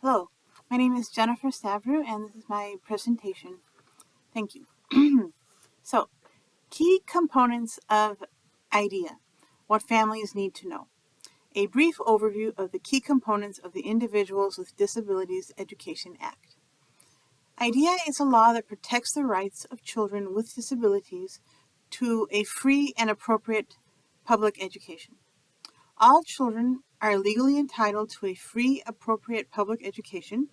Hello, my name is Jennifer Stavru and this is my presentation. Thank you. So, key components of IDEA, what families need to know. A brief overview of the key components of the Individuals with Disabilities Education Act. IDEA is a law that protects the rights of children with disabilities to a free and appropriate public education. All children are legally entitled to a free, appropriate public education,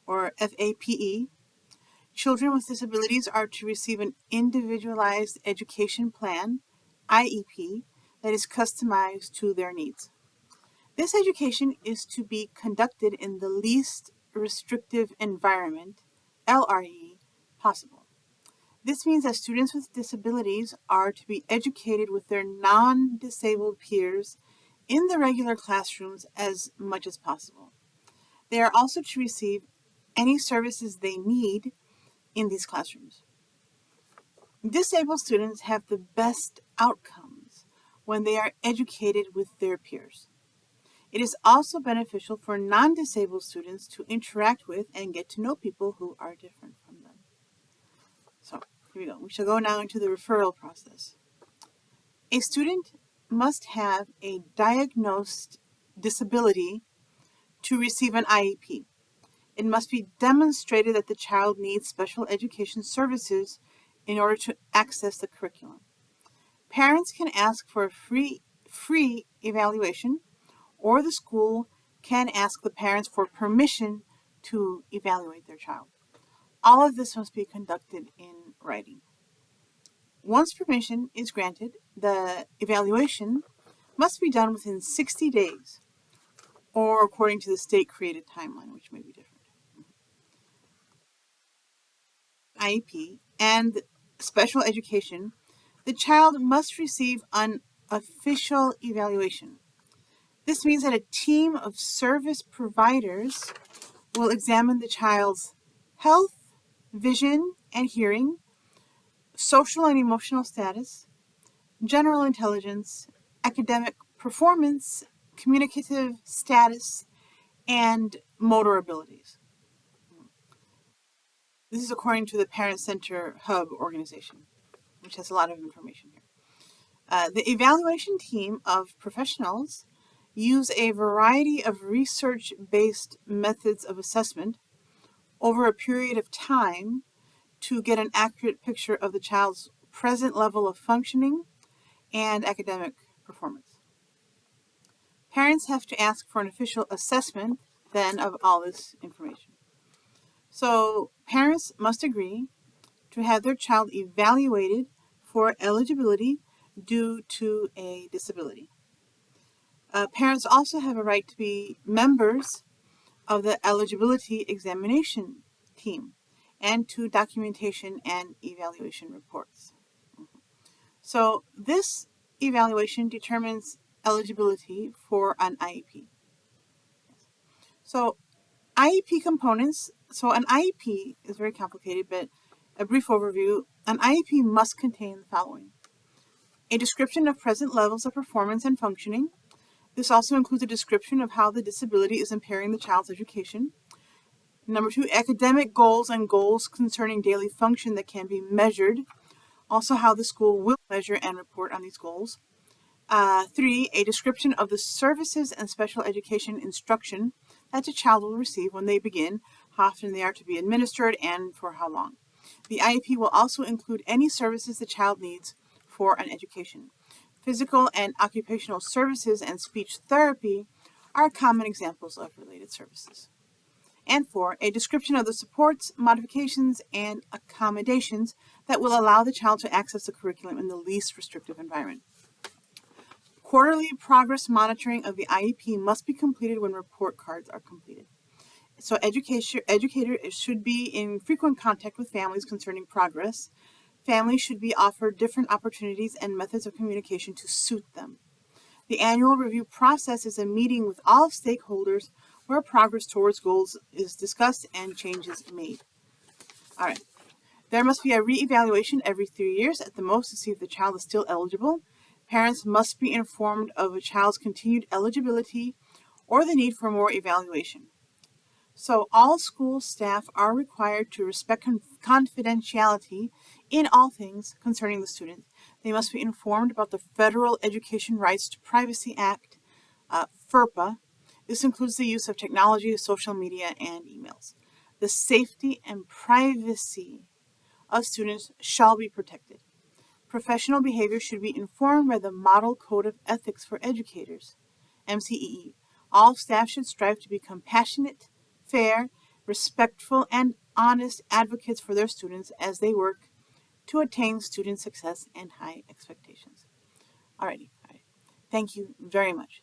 or FAPE. Children with disabilities are to receive an individualized education plan, IEP, that is customized to their needs. This education is to be conducted in the least restrictive environment, LRE, possible. This means that students with disabilities are to be educated with their non-disabled peers in the regular classrooms as much as possible. They are also to receive any services they need in these classrooms. Disabled students have the best outcomes when they are educated with their peers. It is also beneficial for non-disabled students to interact with and get to know people who are different from them. So, here we go. We shall go now into the referral process. A student must have a diagnosed disability to receive an IEP. It must be demonstrated that the child needs special education services in order to access the curriculum. Parents can ask for a free evaluation, or the school can ask the parents for permission to evaluate their child. All of this must be conducted in writing. Once permission is granted, the evaluation must be done within 60 days, or according to the state-created timeline, which may be different. IEP and special education, the child must receive an official evaluation. This means that a team of service providers will examine the child's health, vision and hearing, social and emotional status, general intelligence, academic performance, communicative status, and motor abilities. This is according to the Parent Center Hub organization, which has a lot of information here. The evaluation team of professionals use a variety of research-based methods of assessment over a period of time to get an accurate picture of the child's present level of functioning and academic performance. Parents have to ask for an official assessment then of all this information. So parents must agree to have their child evaluated for eligibility due to a disability. Parents also have a right to be members of the eligibility examination team and to documentation and evaluation reports. So this evaluation determines eligibility for an IEP. So IEP components. So an IEP is very complicated, but a brief overview. An IEP must contain the following: a description of present levels of performance and functioning. This also includes a description of how the disability is impairing the child's education. Number 2, academic goals and goals concerning daily function that can be measured. Also how the school will measure and report on these goals. 3, a description of the services and special education instruction that the child will receive when they begin, how often they are to be administered, and for how long. The IEP will also include any services the child needs for an education. Physical and occupational services and speech therapy are common examples of related services. And 4, a description of the supports, modifications, and accommodations that will allow the child to access the curriculum in the least restrictive environment. Quarterly progress monitoring of the IEP must be completed when report cards are completed. So educators should be in frequent contact with families concerning progress. Families should be offered different opportunities and methods of communication to suit them. The annual review process is a meeting with all stakeholders where progress towards goals is discussed and changes made. All right. There must be a reevaluation every 3 years at the most to see if the child is still eligible. Parents must be informed of a child's continued eligibility or the need for more evaluation. So all school staff are required to respect confidentiality in all things concerning the student. They must be informed about the Federal Education Rights to Privacy Act, FERPA. This includes the use of technology, social media, and emails. The safety and privacy of students shall be protected. Professional behavior should be informed by the Model Code of Ethics for Educators, MCEE. All staff should strive to be compassionate, fair, respectful, and honest advocates for their students as they work to attain student success and high expectations. Alrighty. Thank you very much.